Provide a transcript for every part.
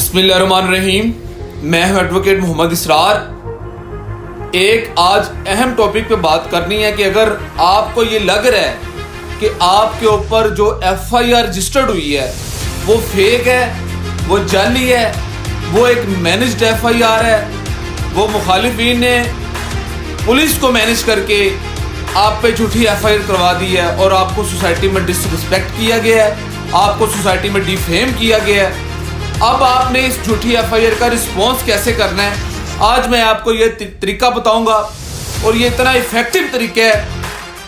बिस्मिल्लाहिर्रहमानिर्रहीम। मैं हूं एडवोकेट मोहम्मद इसरार। एक आज अहम टॉपिक पे बात करनी है कि अगर आपको ये लग रहा है कि आपके ऊपर जो FIR रजिस्टर्ड हुई है वो फेक है, वो जाली है, वो एक मैनेज्ड FIR है, वो मुखालिफिन ने पुलिस को मैनेज करके आप पे झूठी FIR करवा दी है और आपको सोसाइटी में डिसरिस्पेक्ट किया गया है, आपको सोसाइटी में डिफेम किया गया है। अब आपने इस झूठी FIR का रिस्पॉन्स कैसे करना है, आज मैं आपको ये तरीका बताऊंगा। और ये इतना इफेक्टिव तरीका है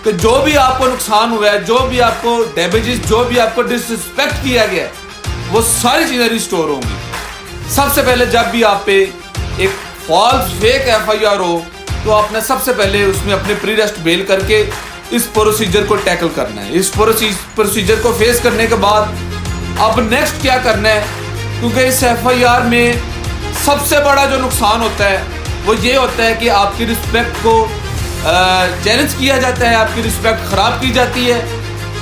कि जो भी आपको नुकसान हुआ है, जो भी आपको डैमेजेस, जो भी आपको डिसरिस्पेक्ट किया गया है, वो सारी चीज़ें रिस्टोर होंगी। सबसे पहले जब भी आप पे एक फॉल्स फेक FIR हो तो आपने सबसे पहले उसमें अपने प्री अरेस्ट बेल करके इस प्रोसीजर को टैकल करना है। इस प्रोसीजर को फेस करने के बाद अब नेक्स्ट क्या करना है, क्योंकि इस FIR में सबसे बड़ा जो नुकसान होता है वो ये होता है कि आपकी रिस्पेक्ट को चैलेंज किया जाता है, आपकी रिस्पेक्ट खराब की जाती है,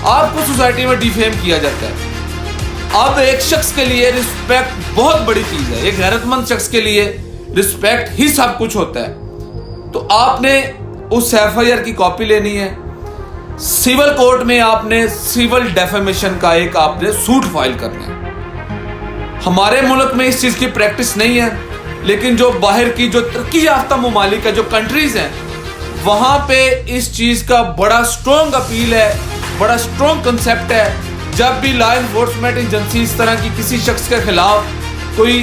आपको सोसाइटी में डिफेम किया जाता है। अब एक शख्स के लिए रिस्पेक्ट बहुत बड़ी चीज़ है। एक गैरतमंद शख्स के लिए रिस्पेक्ट ही सब कुछ होता है। तो आपने उस FIR की कॉपी लेनी है। सिविल कोर्ट में आपने सिविल डेफेमेशन का एक आपने सूट फाइल करना है। हमारे मुल्क में इस चीज़ की प्रैक्टिस नहीं है, लेकिन जो बाहर की जो तरक्की याफ्ता ममालिक है, जो कंट्रीज हैं, वहाँ पे इस चीज़ का बड़ा स्ट्रॉन्ग अपील है, बड़ा स्ट्रॉन्ग कंसेप्ट है। जब भी लॉ एनफोर्समेंट एजेंसी इस तरह की किसी शख्स के खिलाफ कोई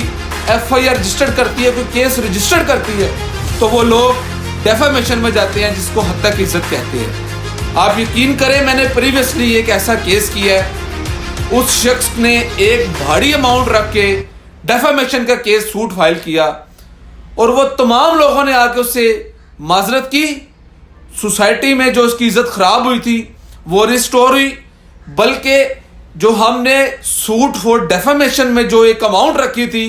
FIR रजिस्टर्ड करती है, कोई केस रजिस्टर्ड करती है, तो वो लोग डेफेमेशन में जाते हैं, जिसको हत्या की इज्जत कहते हैं। आप यकीन करें, मैंने प्रीवियसली एक ऐसा केस किया है। उस शख्स ने एक भारी अमाउंट रख के डेफेमेशन का केस सूट फाइल किया और वो तमाम लोगों ने आके उससे माजरत की। सोसाइटी में जो उसकी इज्जत खराब हुई थी वो रिस्टोर हुई, बल्कि जो हमने सूट फॉर डेफेमेशन में जो एक अमाउंट रखी थी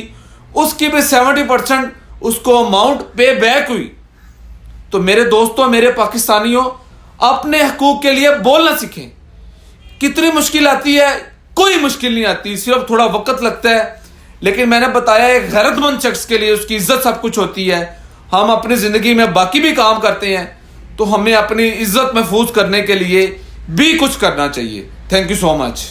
उसकी भी 70% उसको अमाउंट पे बैक हुई। तो मेरे दोस्तों, मेरे पाकिस्तानियों, अपने हकूक के लिए बोलना सीखें। कितनी मुश्किल आती है, कोई मुश्किल नहीं आती, सिर्फ थोड़ा वक्त लगता है। लेकिन मैंने बताया एक गैरतमंद शख्स के लिए उसकी इज्जत सब कुछ होती है। हम अपनी ज़िंदगी में बाकी भी काम करते हैं, तो हमें अपनी इज्जत महफूज करने के लिए भी कुछ करना चाहिए। Thank you so much.